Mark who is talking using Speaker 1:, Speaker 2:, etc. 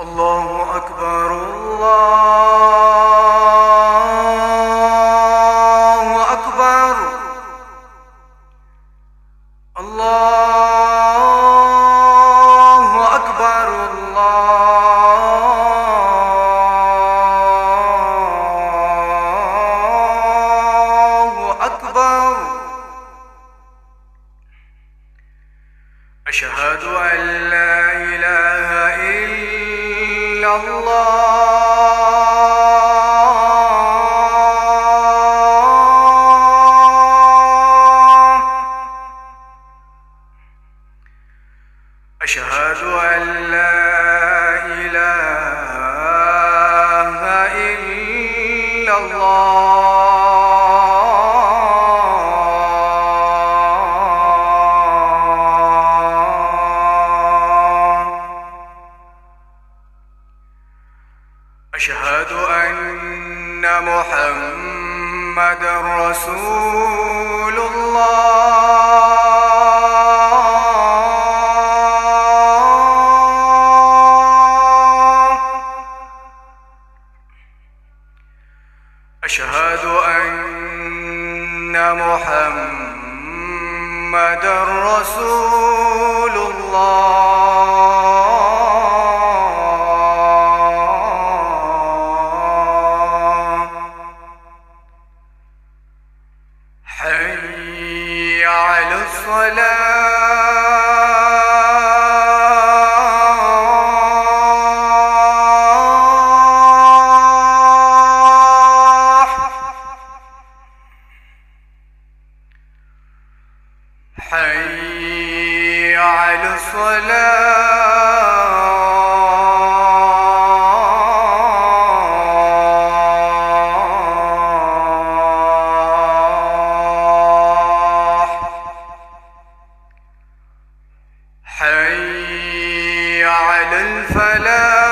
Speaker 1: الله أكبر الله أكبر الله أكبر الله أكبر. أشهد أن لا إله إلا الله. أشهد أن لا إله إلا الله. أشهد أن محمدًا رسول الله. أشهد أن محمدًا رسول الله. حي على الصلاة. حي على الصلاة. حي على الفلاح.